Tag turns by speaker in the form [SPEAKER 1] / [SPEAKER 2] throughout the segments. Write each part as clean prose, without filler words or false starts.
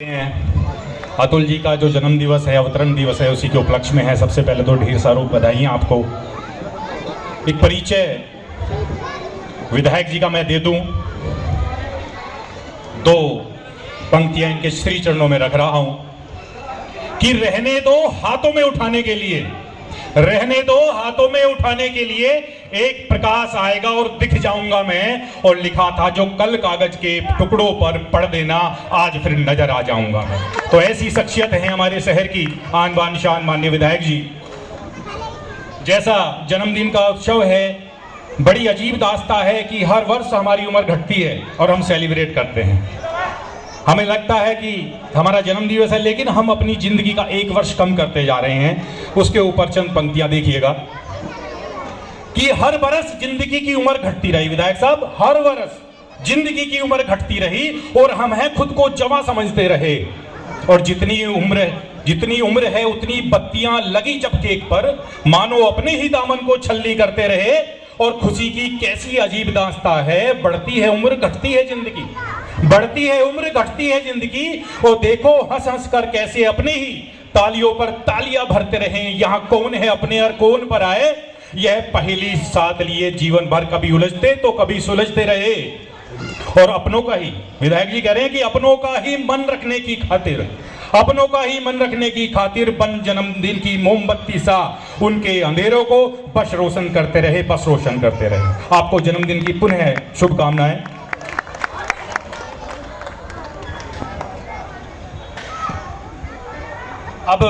[SPEAKER 1] अतुल जी का जो जन्म दिवस है, अवतरण दिवस है, उसी के उपलक्ष्य में है। सबसे पहले तो ढेर सारी बधाइयाँ आपको। एक परिचय विधायक जी का मैं दे दूं, दो पंक्तियां इनके श्री चरणों में रख रहा हूं कि रहने दो हाथों में उठाने के लिए, रहने दो हाथों में उठाने के लिए एक प्रकाश आएगा और दिख जाऊंगा मैं। और लिखा था जो कल कागज के टुकड़ों पर पढ़ देना, आज फिर नजर आ जाऊंगा मैं। तो ऐसी शख्सियत है हमारे शहर की आन बान शान माननीय विधायक जी। जैसा जन्मदिन का उत्सव है, बड़ी अजीब दास्ता है कि हर वर्ष हमारी उम्र घटती है और हम सेलिब्रेट करते हैं। हमें लगता है कि हमारा जन्म दिवस है, लेकिन हम अपनी जिंदगी का एक वर्ष कम करते जा रहे हैं। उसके ऊपर चंद पंक्तियां देखिएगा कि हर बरस जिंदगी की उम्र घटती रही। विधायक साहब, हर बरस जिंदगी की उम्र घटती रही और हम हैं खुद को जवां समझते रहे। और जितनी उम्र है उतनी बत्तियां लगी जब केक पर, मानो अपने ही दामन को छल्ली करते रहे। और खुशी की कैसी अजीब दास्तां है, बढ़ती है उम्र घटती है जिंदगी, बढ़ती है उम्र घटती है जिंदगी। और देखो हंस हंस कर कैसे अपने ही तालियों पर तालियां भरते रहे। यहाँ कौन है अपने और कौन पर आए, यह पहेली साथ लिए जीवन भर कभी उलझते तो कभी सुलझते रहे। और अपनों का ही, विधायक जी कह रहे हैं कि अपनों का ही मन रखने की खातिर, अपनों का ही मन रखने की खातिर बन जन्मदिन की मोमबत्ती सा उनके अंधेरों को बस रोशन करते रहे, बस रोशन करते रहे। आपको जन्मदिन की पुनः शुभकामनाएं। अब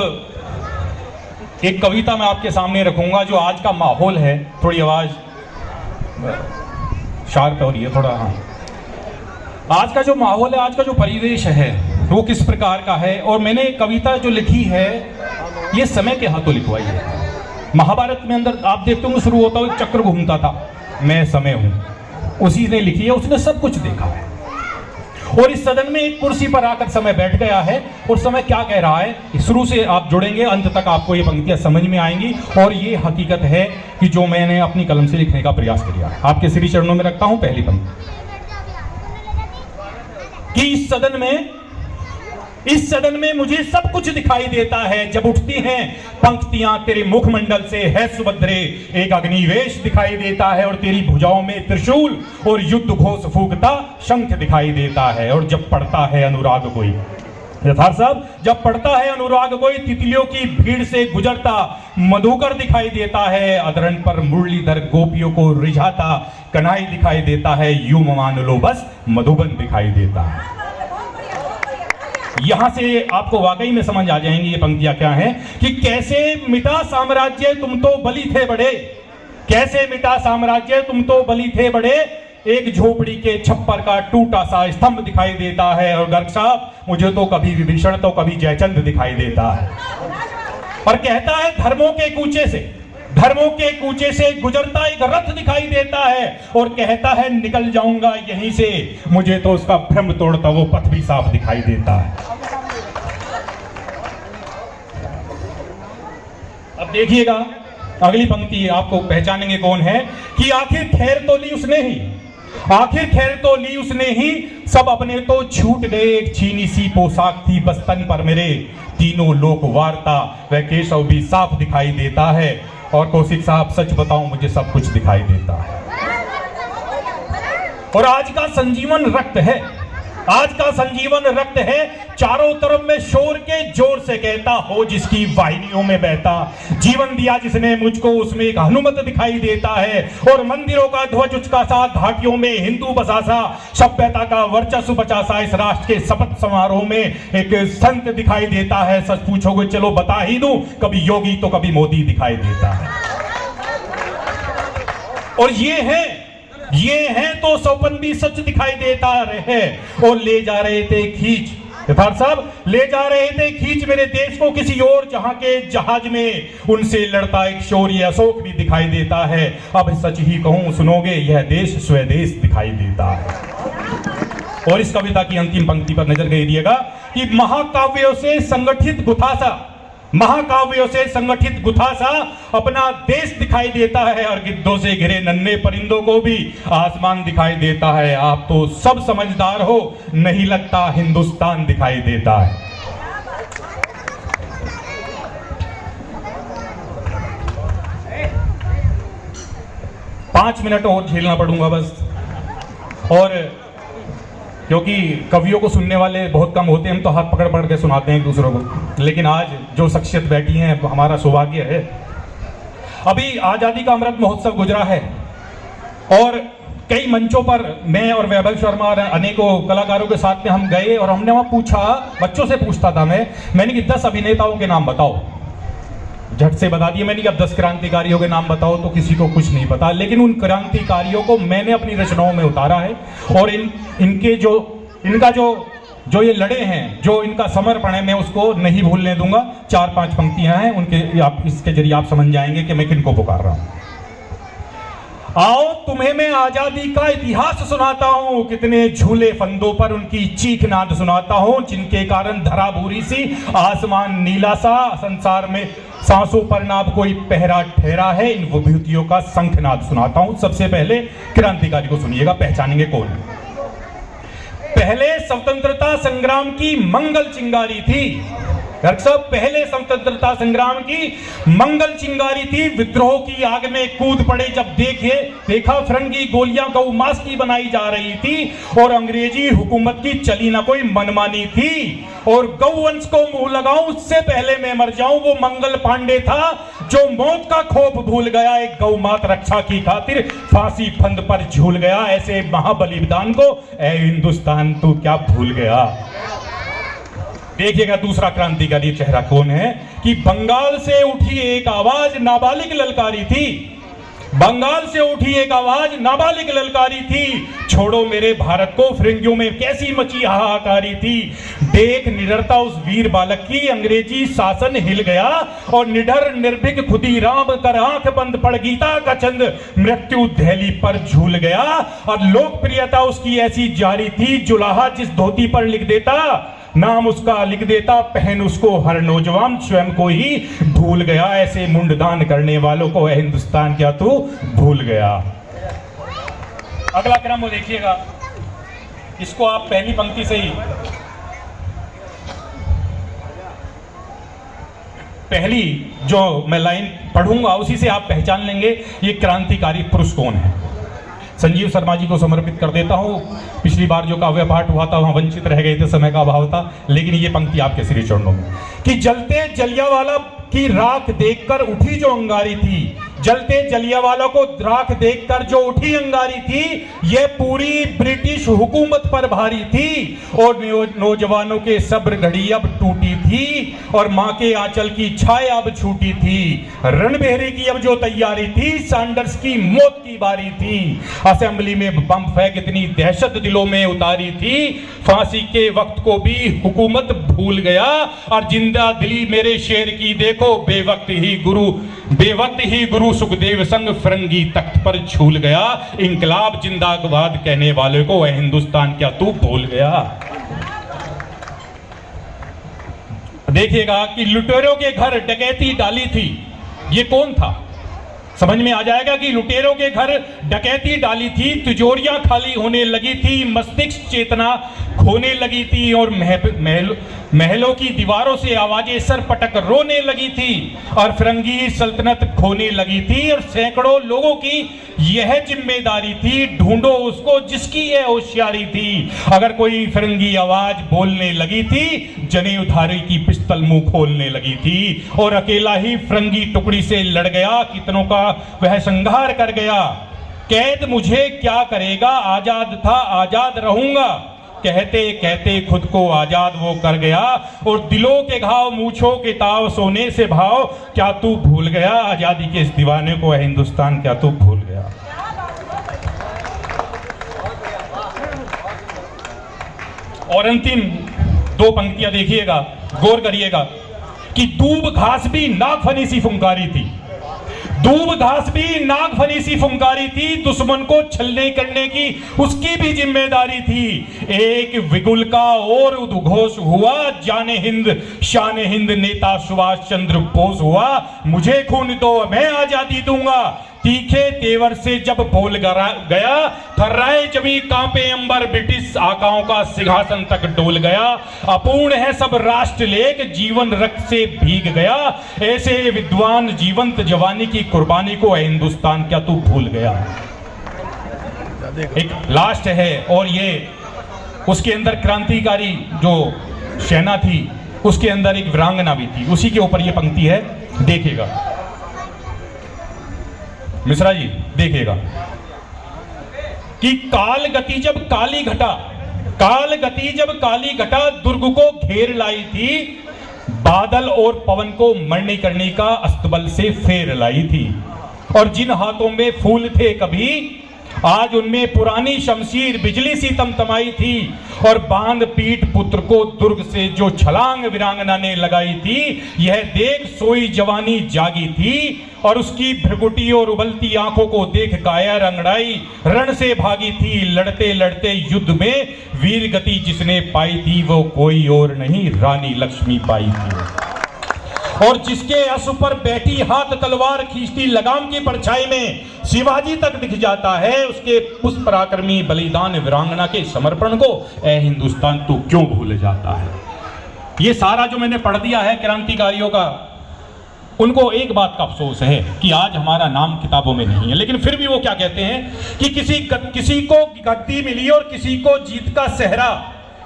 [SPEAKER 1] एक कविता मैं आपके सामने रखूंगा जो आज का माहौल है। थोड़ी आवाज शार्प हो रही है थोड़ा। हाँ, आज का जो माहौल है, आज का जो परिवेश है वो किस प्रकार का है। और मैंने कविता जो लिखी है ये समय के हाथों लिखवाई है। महाभारत में अंदर आप देखते होंगे शुरू होता हुआ चक्र घूमता था, मैं समय हूं, उसी ने लिखी है। उसने सब कुछ देखा है और इस सदन में एक कुर्सी पर आकर समय बैठ गया है। और समय क्या कह रहा है, शुरू से आप जुड़ेंगे अंत तक आपको ये पंक्तियां समझ में आएंगी। और ये हकीकत है कि जो मैंने अपनी कलम से लिखने का प्रयास किया है, आपके श्री चरणों में रखता हूं पहली पंक्ति कि इस सदन में मुझे सब कुछ दिखाई देता है। जब उठती हैं पंक्तियां तेरे मुखमंडल से है सुभद्रे, एक अग्निवेश दिखाई देता है। और तेरी भुजाओं में त्रिशूल और युद्ध घोष फूंकता शंख दिखाई देता है। और जब पड़ता है अनुराग कोई, यथार्थ साहब, जब पड़ता है अनुराग कोई, तितलियों की भीड़ से गुजरता मधुकर दिखाई देता है। अधरण पर मुरलीधर गोपियों को रिझाता कन्हई दिखाई देता है। यूं मान लो बस मधुबन दिखाई देता है। यहां से आपको वाकई में समझ आ जाएंगी ये पंक्तियां क्या हैं कि कैसे मिटा साम्राज्य तुम तो बली थे बड़े, कैसे मिटा साम्राज्य तुम तो बली थे बड़े। एक झोपड़ी के छप्पर का टूटा सा स्तंभ दिखाई देता है। और गर्ग साहब, मुझे तो कभी विभीषण तो कभी जयचंद दिखाई देता है। और कहता है धर्मों के कूचे से गुजरता एक रथ दिखाई देता है। और कहता है निकल जाऊंगा यहीं से, मुझे तो उसका भ्रम तोड़ता वो पथ भी साफ दिखाई देता है। अब देखिएगा अगली पंक्ति, आपको पहचानेंगे कौन है कि आखिर खैर तो ली उसने ही, आखिर खैर तो ली उसने ही, सब अपने तो छूट गए। एक छीनी सी पोशाक थी बस तन पर मेरे, तीनों लोक वार्ता वह केशव भी साफ दिखाई देता है। और कौशिक साहब, सच बताऊं मुझे सब कुछ दिखाई देता है। और आज का संजीवन रक्त है, आज का संजीवन रक्त है। चारों तरफ में शोर के जोर से कहता हो जिसकी वाहिनियों में बहता। जीवन दिया जिसने मुझको उसमें एक हनुमत दिखाई देता है। और मंदिरों का ध्वज उचका सा, घाटियों में हिंदू बसा सा, सभ्यता का वर्चस्व बचा सा। इस राष्ट्र के शपथ समारोह में एक संत दिखाई देता है। सच पूछोगे चलो बता ही दूं, कभी योगी तो कभी मोदी दिखाई देता है। और ये हैं तो सौपन भी सच दिखाई देता रहे। और ले जा रहे थे खींच, यथार्थ साहब, ले जा रहे थे खींच मेरे देश को किसी और जहां के जहाज में, उनसे लड़ता एक शौर्य अशोक भी दिखाई देता है। अब सच ही कहूं सुनोगे, यह देश स्वदेश दिखाई देता है। और इस कविता की अंतिम पंक्ति पर नजर दीजिएगा कि महाकाव्यों से संगठित गुथासा, महाकाव्यों से संगठित गुथासा अपना देश दिखाई देता है और गिद्धों से घिरे नन्हे परिंदों को भी आसमान दिखाई देता है। आप तो सब समझदार हो, नहीं लगता हिंदुस्तान दिखाई देता है। पांच मिनट और झेलना पड़ूंगा बस, और क्योंकि कवियों को सुनने वाले बहुत कम होते हैं, हम तो हाथ पकड़ पकड़ के सुनाते हैं एक दूसरों को। लेकिन आज जो शख्सियत बैठी है, हमारा सौभाग्य है। अभी आज़ादी का अमृत महोत्सव गुजरा है और कई मंचों पर मैं और वैभव शर्मा और अनेकों कलाकारों के साथ में हम गए और हमने वहाँ पूछा, बच्चों से पूछता था मैंने कि 10 अभिनेताओं के नाम बताओ। झट से बता दिए मैंने कि अब 10 क्रांतिकारियों के नाम बताओ, तो किसी को कुछ नहीं पता। लेकिन उन क्रांतिकारियों को मैंने अपनी रचनाओं में उतारा है और इनका जो ये लड़े हैं, जो इनका समर्पण है, मैं उसको नहीं भूलने दूंगा। 4-5 पंक्तियां हैं उनके, आप इसके जरिए आप समझ जाएंगे कि मैं किनको पुकार रहा हूं। आओ तुम्हें मैं आजादी का इतिहास सुनाता हूं, कितने झूले फंदों पर उनकी चीख नाद सुनाता हूं, जिनके कारण धरा भूरी सी आसमान नीला सा, संसार में सांसों पर ना कोई पहरा ठहरा है, इन विभूतियों का शंखनाद सुनाता हूं। सबसे पहले क्रांतिकारी को सुनिएगा, पहचानेंगे कौन है। पहले स्वतंत्रता संग्राम की मंगल चिंगारी थी, डॉक्टर साहब, पहले स्वतंत्रता संग्राम की मंगल चिंगारी थी। विद्रोह की आग में कूद पड़े जब देखा फिरंगी गोलियां गौ मांस की बनाई जा रही थी और अंग्रेजी हुकूमत की चली ना कोई मनमानी थी। और गौवंश को मुंह लगाऊं उससे पहले मैं मर जाऊं, वो मंगल पांडे था जो मौत का खौफ भूल गया, एक गौ मात रक्षा की खातिर फांसी फंद पर झूल गया। ऐसे महाबलिदान को ऐ हिंदुस्तान तू क्या भूल गया। देखिएगा दूसरा क्रांतिकारी चेहरा कौन है कि बंगाल से उठी एक आवाज नाबालिग ललकारी थी, बंगाल से उठी एक आवाज नाबालिग ललकारी थी, छोड़ो मेरे भारत को, फिरंगियों में कैसी मची हाहाकारी थी। देख निडरता उस वीर बालक की, अंग्रेजी शासन हिल गया और निडर निर्भीक खुदीराम कर आंख बंद पड़ गीता का चंद मृत्यु दहली पर झूल गया। और लोकप्रियता उसकी ऐसी जारी थी, जुलाहा जिस धोती पर लिख देता नाम उसका लिख देता, पहन उसको हर नौजवान स्वयं को ही भूल गया। ऐसे मुंडदान करने वालों को हिंदुस्तान क्या तू भूल गया। अगला क्रम वो देखिएगा, इसको आप पहली पंक्ति से ही, पहली जो मैं लाइन पढ़ूंगा उसी से आप पहचान लेंगे ये क्रांतिकारी पुरुष कौन है। संजीव शर्मा जी को समर्पित कर देता हूं। पिछली बार जो काव्य पाठ हुआ था वहां वंचित रह गए थे, समय का अभाव था, लेकिन ये पंक्ति आपके श्री चरणों में कि जलते जलियांवाला की राख देखकर उठी जो अंगारी थी, जलते जलियांवाला को राख देखकर जो उठी अंगारी थी, ये पूरी ब्रिटिश हुकूमत पर भारी थी और नौजवानों के सब्र घड़ी अब टूटी थी और मां के आंचल की छाया अब छूटी थी। रणबेहरे की अब जो तैयारी थी, सैंडर्स की मौत की बारी थी। असेंबली में बम फेंक इतनी दहशत दिलों में उतारी थी, फांसी के वक्त को भी हुकूमत भूल गया। और जिंदा दिली मेरे शेर की देखो, बेवक्त ही गुरु सुखदेव संग फिरंगी तख्त पर झूल गया। इंकलाब जिंदाबाद कहने वाले को वह हिंदुस्तान क्या तू भूल गया। देखिएगा कि लुटेरों के घर डकैती डाली थी, ये कौन था, समझ में आ जाएगा कि लुटेरों के घर डकैती डाली थी, तिजोरियां खाली होने लगी थी, मस्तिष्क चेतना खोने लगी थी और महलों की दीवारों से आवाजें सर पटक रोने लगी थी और फिरंगी सल्तनत खोने लगी थी। और सैकड़ों लोगों की यह जिम्मेदारी थी, ढूंढो उसको जिसकी यह होशियारी थी। अगर कोई फिरंगी आवाज बोलने लगी थी, जनेऊधारी की पिस्तल मुंह खोलने लगी थी और अकेला ही फिरंगी टुकड़ी से लड़ गया, कितनों का वह संहार कर गया। कैद मुझे क्या करेगा, आजाद था आजाद रहूंगा, कहते कहते खुद को आजाद वो कर गया। और दिलों के घाव मूछों के ताव, सोने से भाव क्या तू भूल गया। आजादी के इस दीवाने को है हिंदुस्तान क्या तू भूल गया। और अंतिम 2 पंक्तियां देखिएगा, गौर करिएगा कि दूब घास भी नागफनी सी फुंकारी थी, दूब घास भी नागफनी सी फुंकारी थी, दुश्मन को छलने करने की उसकी भी जिम्मेदारी थी। एक विगुल का और उद्घोष हुआ, जाने हिंद शान हिंद नेता सुभाष चंद्र बोस हुआ। मुझे खून दो मैं आजादी दूंगा, तीखे तेवर से जब बोल गया, थर्राए जमी कांपे अंबर, ब्रिटिश आकाओं का सिंहासन तक डोल गया। अपूर्ण है सब राष्ट्र लेख, जीवन रक्त से भीग गया। ऐसे विद्वान जीवंत जवानी की कुर्बानी को हिंदुस्तान क्या तू भूल गया। एक लास्ट है, और ये उसके अंदर क्रांतिकारी जो सेना थी उसके अंदर एक वीरांगना भी थी, उसी के ऊपर ये पंक्ति है, देखिएगा मिश्रा जी, देखिएगा कि काल गति जब काली घटा दुर्ग को घेर लाई थी, बादल और पवन को मरने करने का अस्तबल से फेर लाई थी। और जिन हाथों में फूल थे कभी, आज उनमें पुरानी शमशीर बिजली सी तमतमाई थी। और बांध पीठ पुत्र को दुर्ग से जो छलांग वीरांगना ने लगाई थी, यह देख सोई जवानी जागी थी। और उसकी भ्रगुटी और उबलती आंखों को देख कायर अंगड़ाई रण से भागी थी। लड़ते लड़ते युद्ध में वीर गति जिसने पाई थी, वो कोई और नहीं रानी लक्ष्मी बाई थी। और जिसके अश्व पर बैठी हाथ तलवार खींचती लगाम की परछाई में शिवाजी तक दिख जाता है, उसके उस पराक्रमी बलिदान वीरांगना के समर्पण को ए हिंदुस्तान तू क्यों भूल जाता है। ये सारा जो मैंने पढ़ दिया है क्रांतिकारियों का, उनको एक बात का अफसोस है कि आज हमारा नाम किताबों में नहीं है। लेकिन फिर भी वो क्या कहते हैं कि किसी को गद्दी मिली और किसी को जीत का सहरा,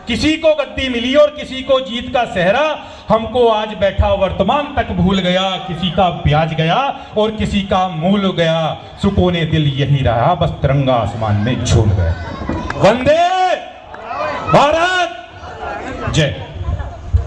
[SPEAKER 1] किसी को गद्दी मिली और किसी को जीत का सहरा। हमको आज बैठा वर्तमान तक भूल गया, किसी का ब्याज गया और किसी का मूल गया। सुकूने दिल यही रहा, बस तिरंगा आसमान में झूल गया। वंदे भारत, जय।